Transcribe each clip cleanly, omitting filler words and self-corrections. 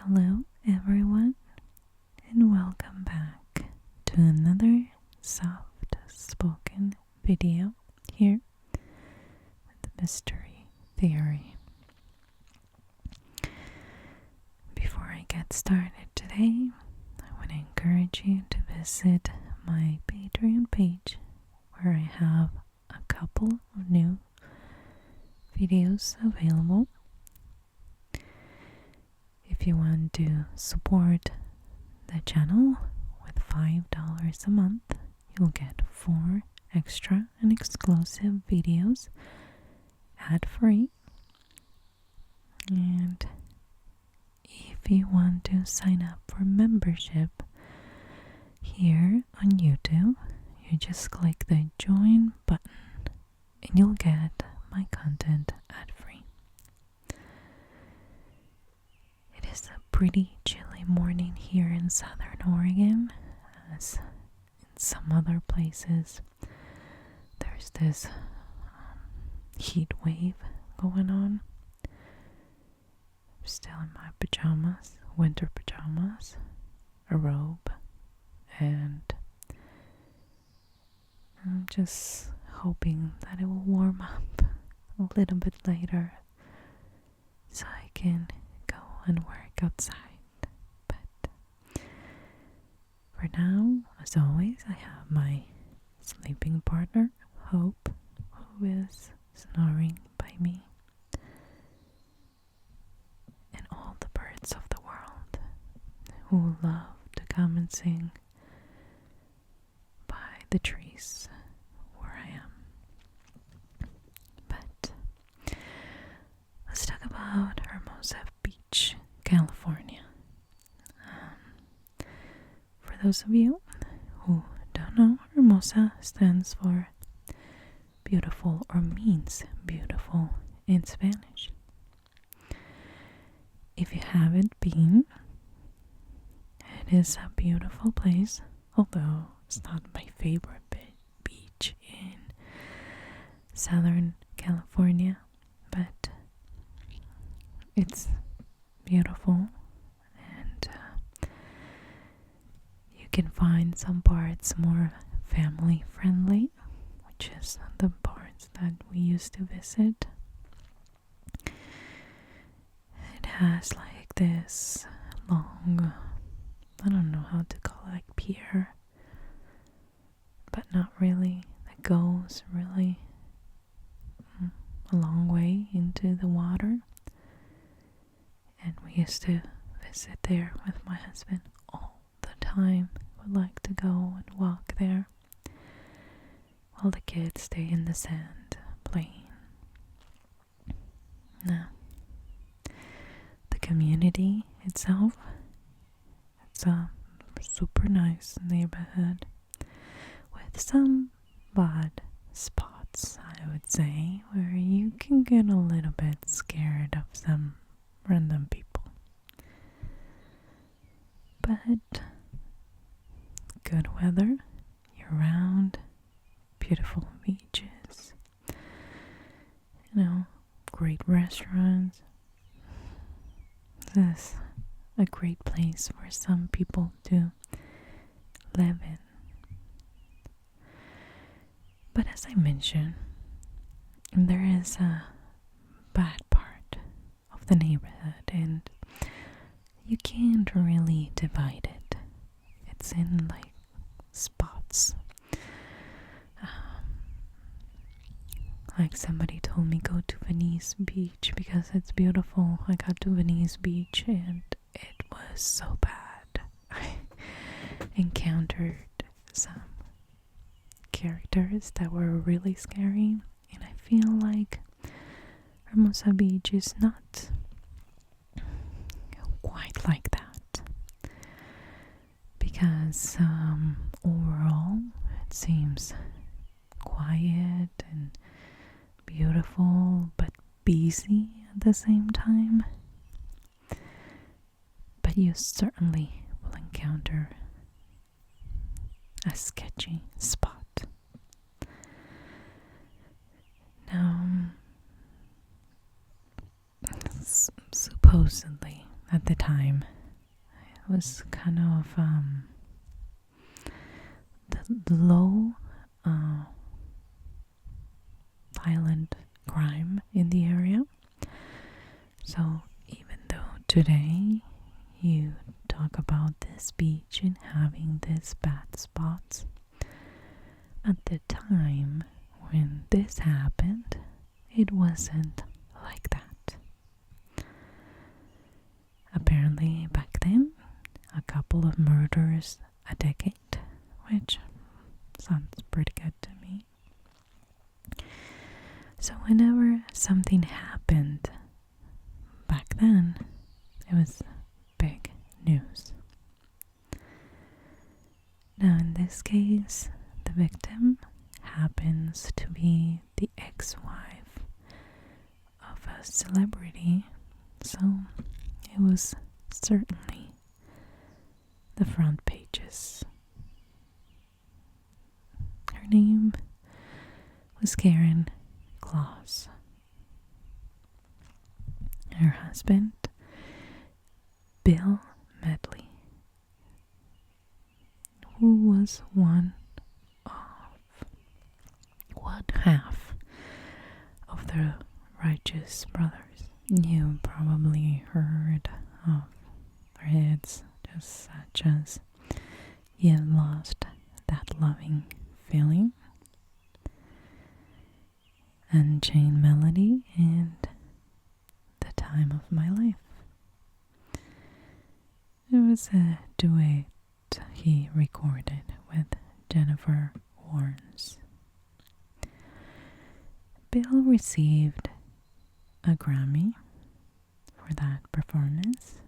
Hello everyone and welcome back to another soft spoken video here at the Mystery Theory. Before I get started today, I want to encourage you to visit my Patreon page where I have a couple of new videos available. If you want to support the channel with $5 a month, you'll get 4 extra and exclusive videos ad-free. And if you want to sign up for membership here on YouTube, you just click the join button and you'll get my content ad-free. It is a pretty chilly morning here in Southern Oregon, as in some other places there's this heat wave going on. I'm still in my pajamas, winter pajamas, a robe, and I'm just hoping that it will warm up a little bit later so I can go and work outside. But for now, as always, I have my sleeping partner, Hope, who is snoring by me, and all the birds of the world who love to come and sing by the trees where I am. But let's talk about Hermosa Beach, California. For those of you who don't know, Hermosa stands for beautiful, or means beautiful in Spanish. If you haven't been, it is a beautiful place, although it's not my favorite beach in Southern California, but it's beautiful, and you can find some parts more family friendly, which is the parts that we used to visit. It has like this long, I don't know how to call it, like pier, but not really, that goes really a long way into the water. And we used to visit there with my husband all the time. Would like to go and walk there while the kids stay in the sand playing. Now, the community itself, it's a super nice neighborhood with some bad spots, I would say, where you can get a little bit scared of some random people. But good weather year round, beautiful beaches, great restaurants. This is a great place for some people to live in. But as I mentioned, there is a bad part of the neighborhood, and you can't really divide it. It's in like spots. Like somebody told me, go to Venice Beach because it's beautiful. I got to Venice Beach and it was so bad. I encountered some characters that were really scary, and I feel like Hermosa Beach is not quite like that, because overall it seems quiet and beautiful but busy at the same time. But you certainly will encounter a sketchy spot. Now, supposedly at the time. It was kind of the low violent crime in the area. So even though today you talk about this beach and having these bad spots, at the time when this happened, it wasn't like that. Apparently back then, a couple of murders a decade, which sounds pretty good to me. So whenever something happened back then, it was big news. Now in this case, the victim happens to be the ex-wife of a celebrity, so it was certainly the front pages. Her name was Karen Claus. Her husband, Bill Medley, who was one half of the Righteous Brothers. You probably heard of their hits, just such as "You Lost That Loving Feeling," "Unchained Melody," and "The Time of My Life." It was a duet he recorded with Jennifer Warnes. Bill received a Grammy for that performance,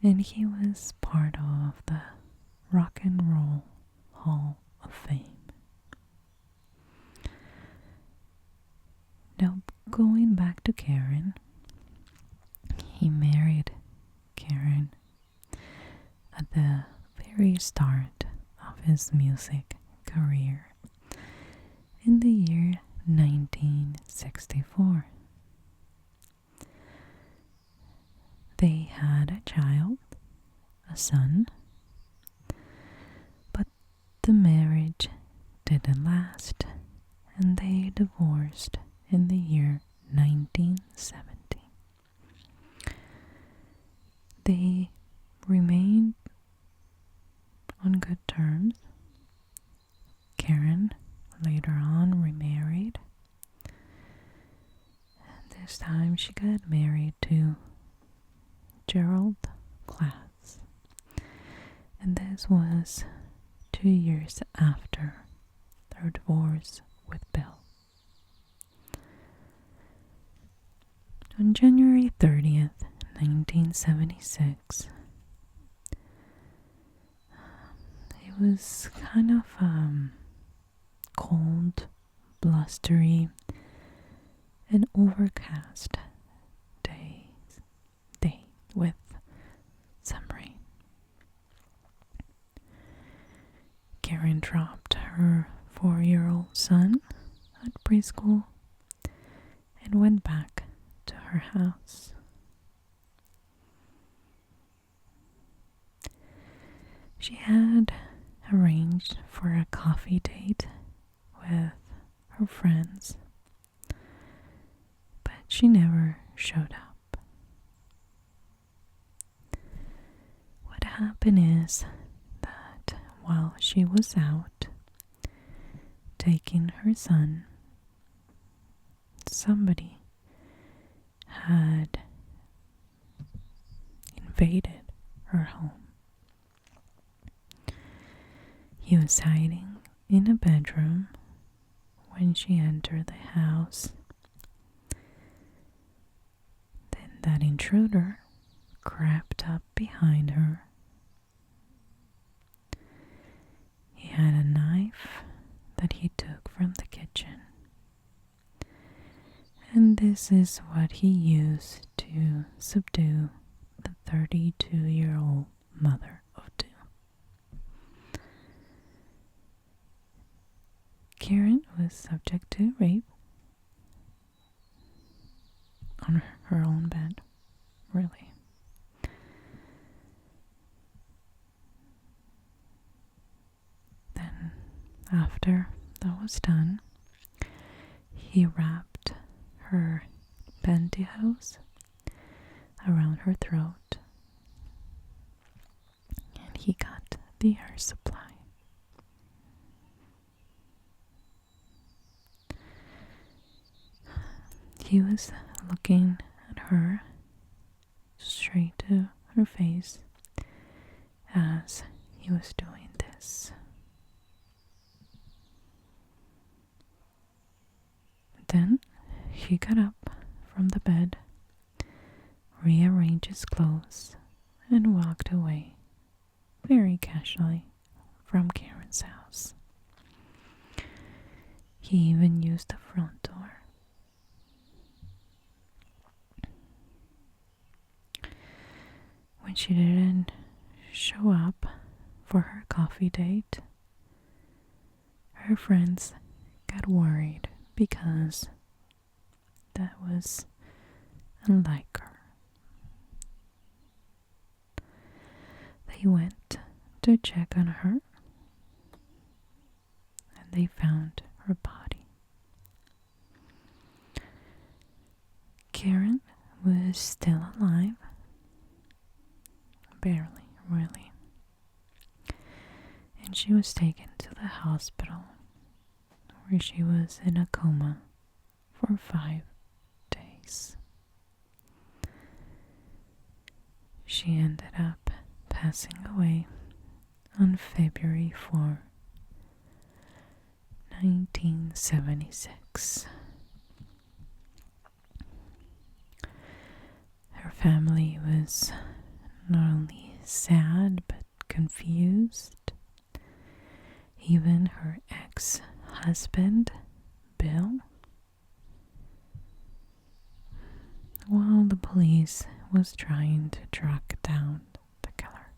and he was part of the Rock and Roll Hall of Fame. Now, going back to Karen, he married Karen at the very start of his music career in the year 1964. They had a child, a son, but the marriage didn't last, and they divorced in the year 1970. They remained on good terms. Karen later on remarried, and this time she got married to Gerald Glass, and this was 2 years after their divorce with Bill. On January 30th, 1976, it was kind of cold, blustery, and overcast day with some rain. Karen dropped her 4-year-old son at preschool and went back to her house. She had arranged for a coffee date with her friends, but she never showed up. What happened is that while she was out taking her son, somebody had invaded her home. He was hiding in a bedroom when she entered the house. Then that intruder crept up behind her. He had a knife that he took from the kitchen, and this is what he used to subdue the 32-year-old mother of two. Karen was subject to rape on her own bed. after that was done, he wrapped her pantyhose around her throat and he got the air supply. He was looking at her straight to her face as he was doing this. Then he got up from the bed, rearranged his clothes, and walked away very casually from Karen's house. He even used the front door. When she didn't show up for her coffee date, her friends got worried because that was unlike her. They went to check on her and they found her body. Karen was still alive. Barely, really. And she was taken to the hospital where she was in a coma for 5 days. She ended up passing away on February 4, 1976. Her family was not only sad but confused. Even her ex-husband, Bill, while the police was trying to track down the killer.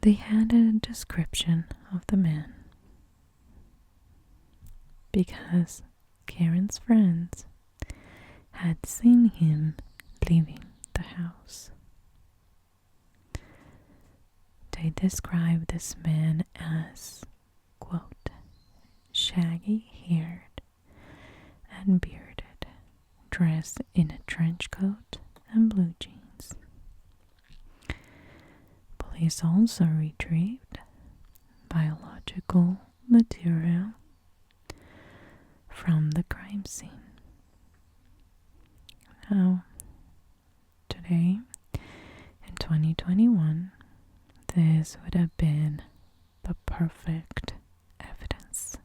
They had a description of the man because Karen's friends had seen him leaving the house. They described this man as, quote, shaggy-haired and bearded, dressed in a trench coat and blue jeans. Police also retrieved biological material from the crime scene. Now, today, in 2021, this would have been the perfect evidence.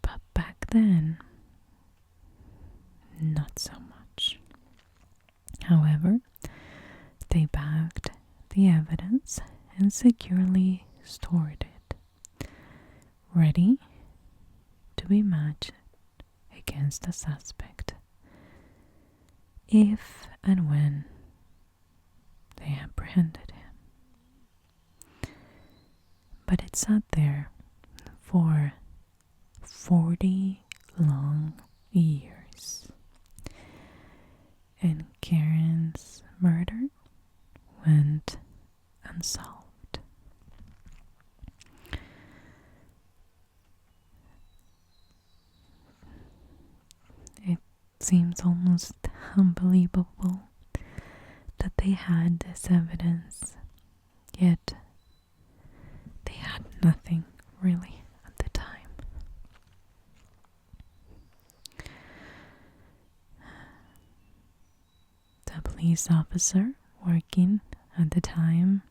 But back then, not so much. However, they bagged the evidence and securely stored it, ready to be matched against the suspect if and when they apprehended him. But it sat there for 40 long years, and Karen's murder went unsolved. It seems almost unbelievable that they had this evidence, yet they had nothing really at the time. The police officer working at the time,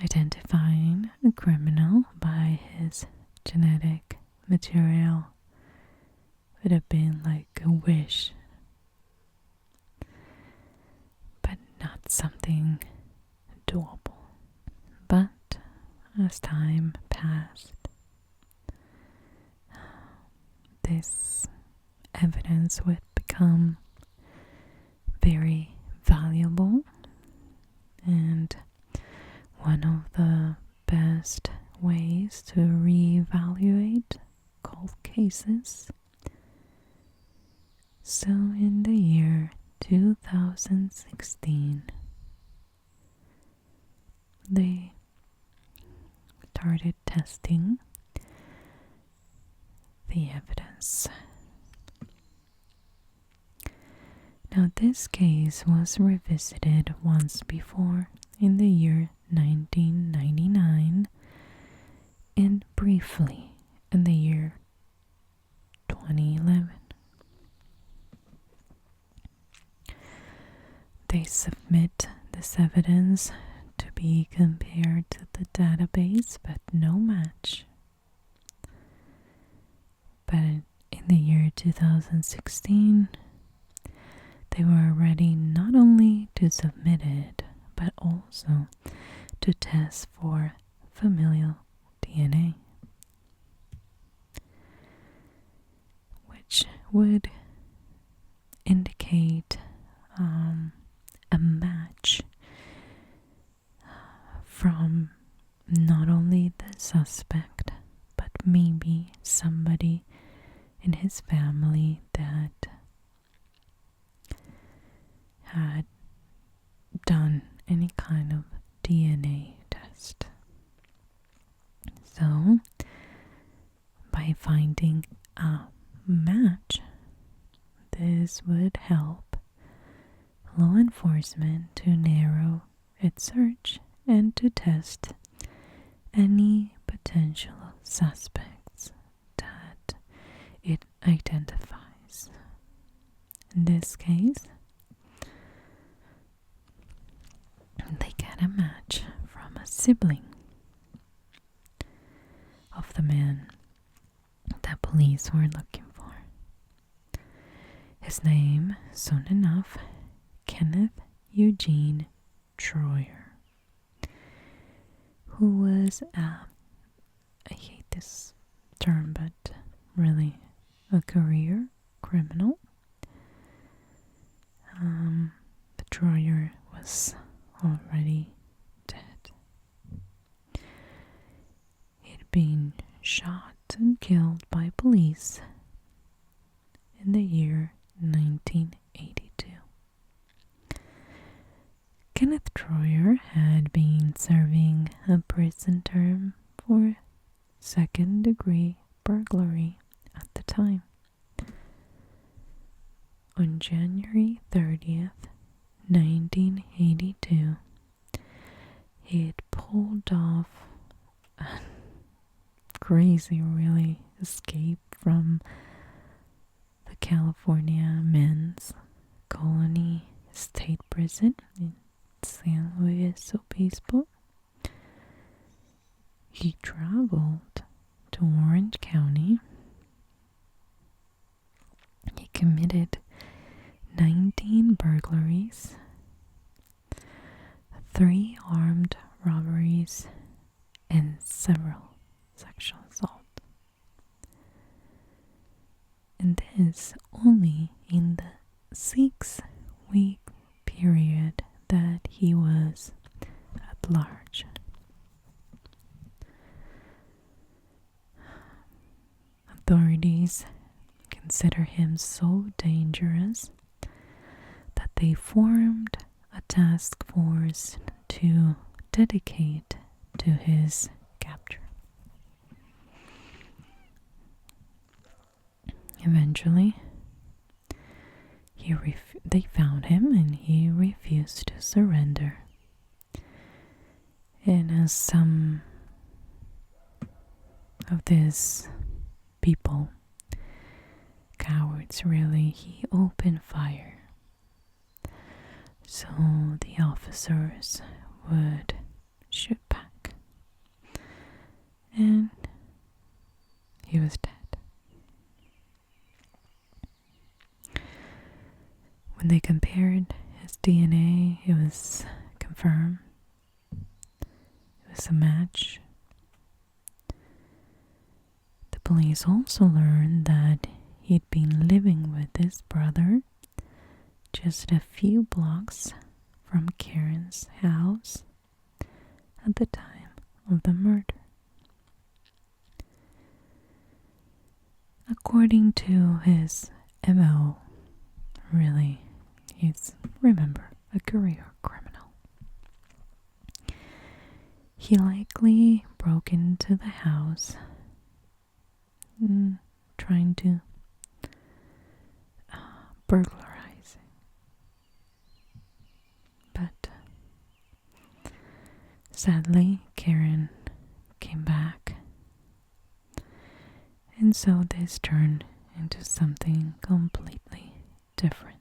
identifying a criminal by his genetic material, would have been like a wish, but not something doable. But as time passed, this evidence would become very valuable, and one of the best ways to reevaluate cold cases. So in the year 2016, they started testing the evidence. Now, this case was revisited once before in the year 1999 and briefly in the year 2011. They submit this evidence to be compared to the database, but no match. But in the year 2016, they were ready not only to submit it, but also to test for familial DNA, which would indicate a match from not only the suspect, but maybe somebody in his family that had done any kind of DNA test. So, by finding a match, this would help law enforcement to narrow its search and to test any potential suspects that it identifies. In this case, they get a match from a sibling of the man that police were looking for. His name, soon enough, Kenneth Eugene Troyer, who was I hate this term, but really a career criminal. But Troyer was already dead. He'd been shot and killed by police in the year 1982. Kenneth Troyer had been serving a prison term for second-degree burglary at the time. On January 30th, 1982, he had pulled off a crazy, really, escape from the California Men's Colony State Prison in San Luis Obispo. He traveled to Orange County. He committed 19 burglaries, 3 armed robberies, and several sexual assaults. And this only in the 6-week period that he was at large. Authorities consider him so dangerous that they formed a task force to dedicate to his capture. Eventually, they found him and he refused to surrender. And as some of these people, cowards really, he opened fire. So the officers would shoot back. And he was dead. When they compared his DNA, it was confirmed. It was a match. The police also learned that he'd been living with his brother just a few blocks from Karen's house at the time of the murder. According to his MO, really, he's, remember, a career criminal. He likely broke into the house, trying to burglarize. But sadly, Karen came back, and so this turned into something completely different.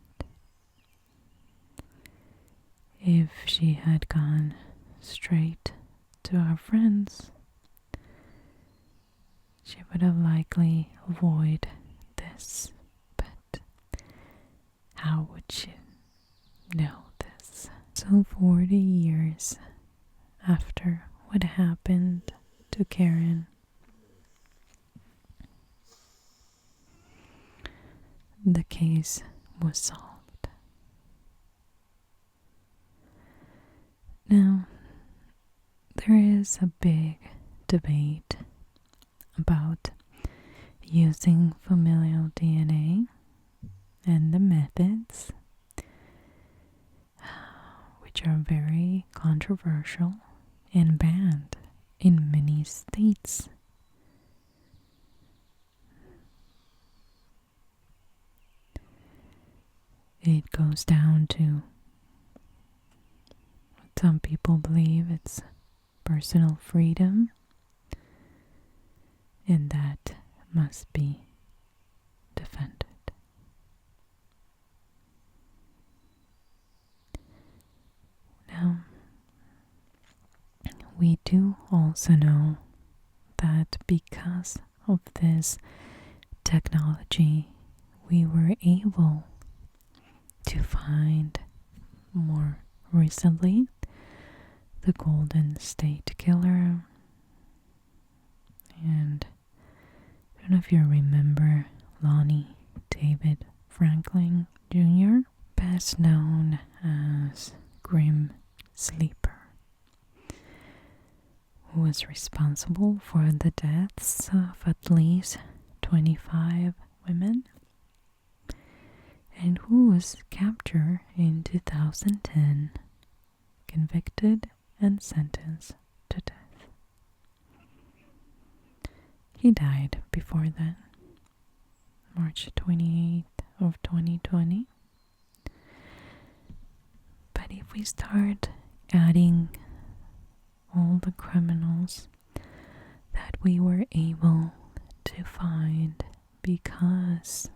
If she had gone straight to our friends, she would have likely avoided this. But how would she know this? So 40 years after what happened to Karen, the case was solved. Now, there is a big debate about using familial DNA and the methods, which are very controversial and banned in many states. It goes down to what some people believe it's personal freedom, and that must be defended. Now, we do also know that because of this technology, we were able to find more recently the Golden State Killer. And I don't know if you remember Lonnie David Franklin Jr., best known as Grim Sleeper, who was responsible for the deaths of at least 25 women, and who was captured in 2010, convicted and sentenced to death. He died before then, March 28th of 2020. But if we start adding all the criminals that we were able to find because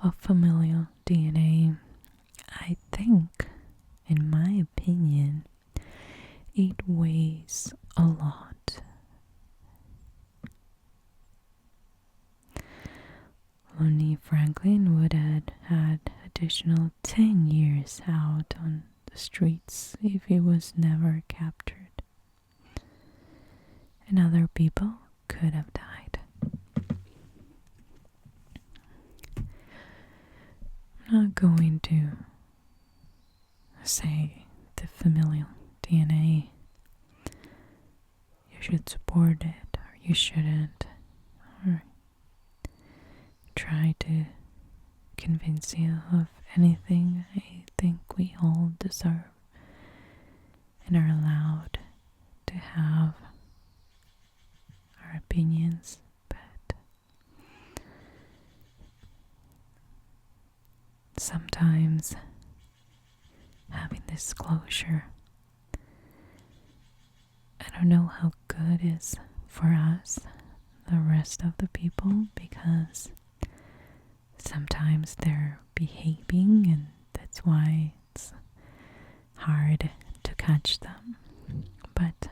of familial DNA, I think, in my opinion, it weighs a lot. Lonnie Franklin would have had additional 10 years out on the streets if he was never captured. And other people could have died. I'm not going to say the familial DNA, you should support it or you shouldn't, or try to convince you of anything. I think we all deserve and are allowed to have our opinions, but sometimes having this closure, I don't know how good it is for us, the rest of the people, because sometimes they're behaving and that's why it's hard to catch them. But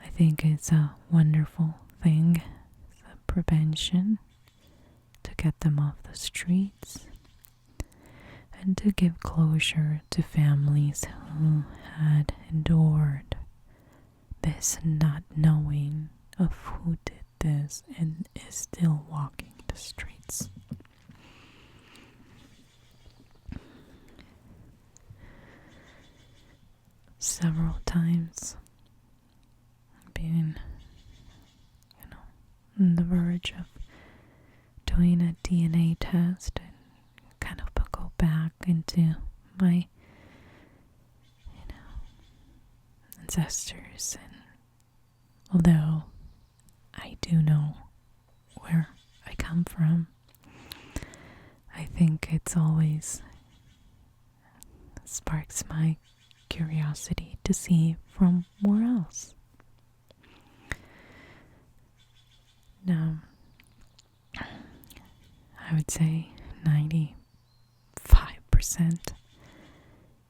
I think it's a wonderful thing, the prevention, to get them off the streets and to give closure to families who had endured this not knowing of who did this and is still walking the streets. Several times I've been, on the verge of doing a DNA test and kind of go back into my, ancestors, and although I do know where I come from, I think it's always sparks my curiosity to see from where else. Now, I would say 95%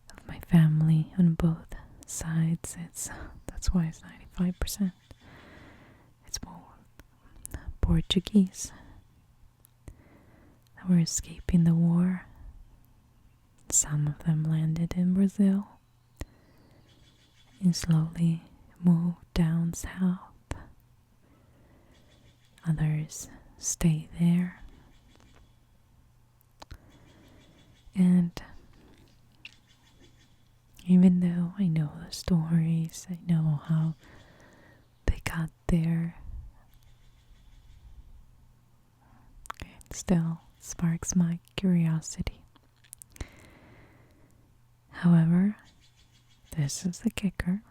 of my family on both sides, that's why it's 95%. It's more Portuguese that were escaping the war. Some of them landed in Brazil and slowly moved down south. Others stay there. And even though I know the stories, I know how they got there, it still sparks my curiosity. However, this is the kicker.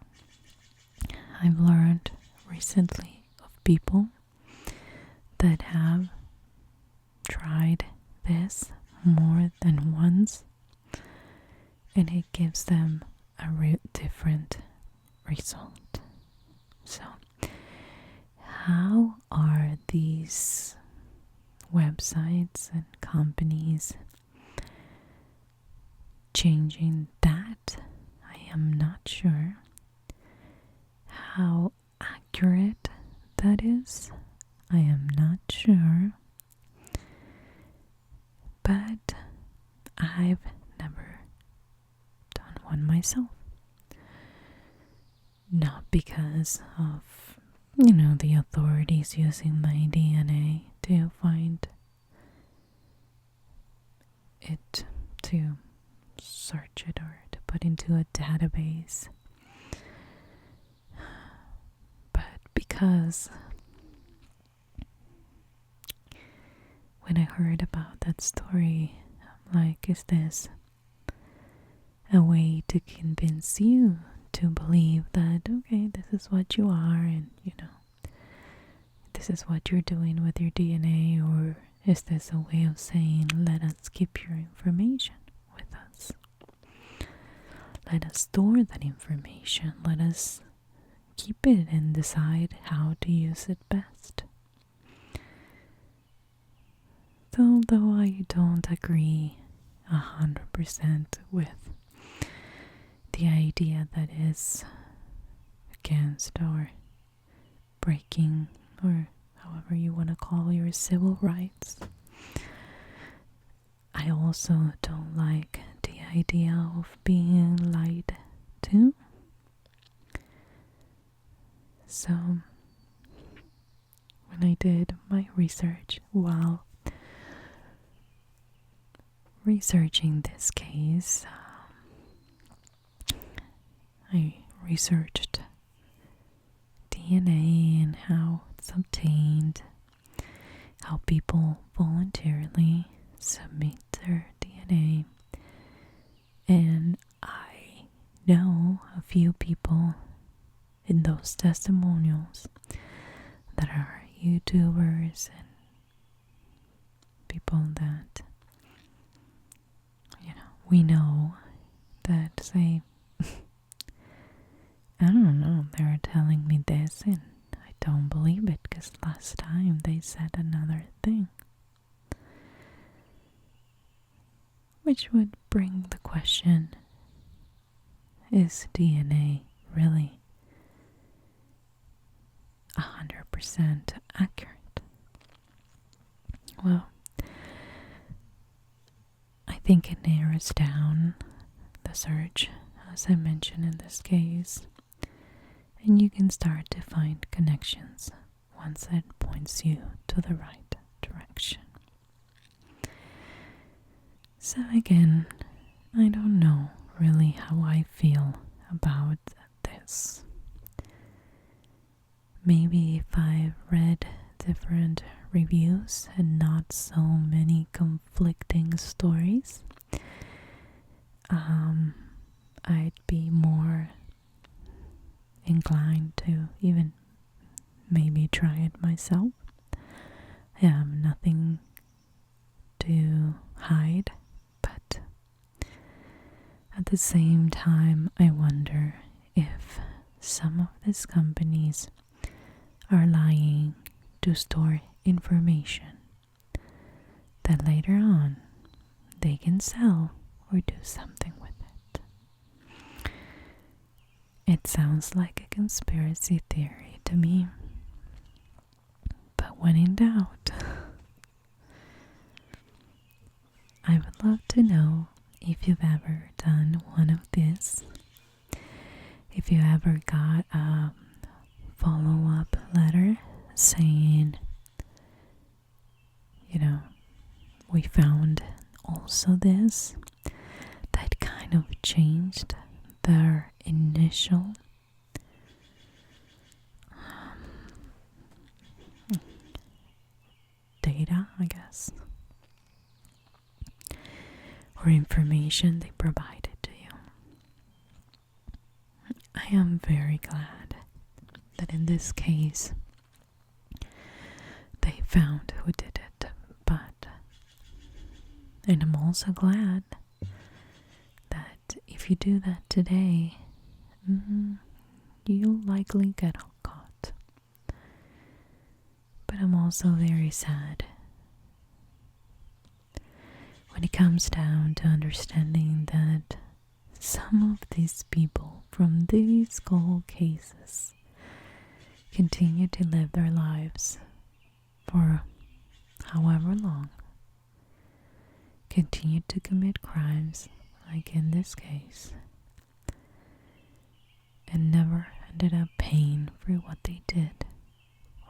I've learned recently of people that have tried this more than once, and it gives them a different result. So, how are these websites and companies changing that? I am not sure. How accurate that is, I am not sure. But I've never done one myself. Not because of, the authorities using my DNA to find it, to search it or to put into a database, but because when I heard about that story, I'm like, is this a way to convince you to believe that, okay, this is what you are, and this is what you're doing with your DNA? Or is this a way of saying, let us keep your information with us? Let us store that information. Let us keep it and decide how to use it best. So, although I don't agree 100% with the idea that is against or breaking, or however you want to call your civil rights, I also don't like the idea of being lied to. So, when I did my research while researching this case, I researched DNA and how it's obtained, how people voluntarily submit their DNA, and I know a few people in those testimonials that are YouTubers and people that we know that say, I don't know, they're telling me this and I don't believe it because last time they said another thing. Which would bring the question, is DNA really 100% accurate? Well, I think it narrows down the search, as I mentioned in this case, and you can start to find connections once it points you to the right direction. So again, I don't know really how I feel about this. Maybe if I read different reviews and not so many conflicting stories, I'd be more inclined to even maybe try it myself. I have nothing to hide, but at the same time, I wonder if some of these companies are lying to store information that later on they can sell or do something with it. It sounds like a conspiracy theory to me, but when in doubt, I would love to know if you've ever done one of these. If you ever got a follow-up letter saying, we found also this, that kind of changed their initial data, I guess, or information they provided to you. I am very glad that in this case they found who did it, and I'm also glad that if you do that today, you'll likely get caught. But I'm also very sad when it comes down to understanding that some of these people from these cold cases continue to live their lives for however long, continue to commit crimes like in this case, and never ended up paying for what they did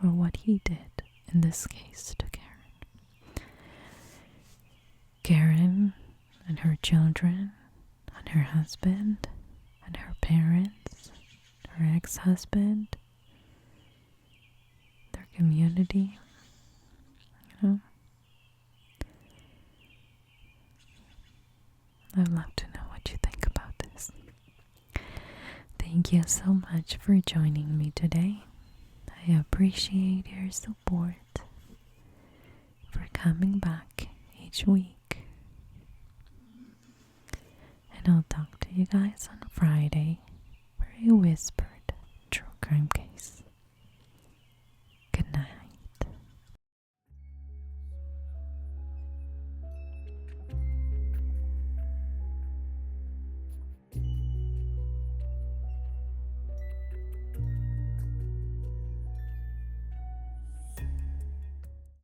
or what he did in this case to Karen. Karen and her children and her husband and her parents, her ex-husband, their community, I'd love to know what you think about this. Thank you so much for joining me today. I appreciate your support, for coming back each week. And I'll talk to you guys on Friday for a whispered true crime case.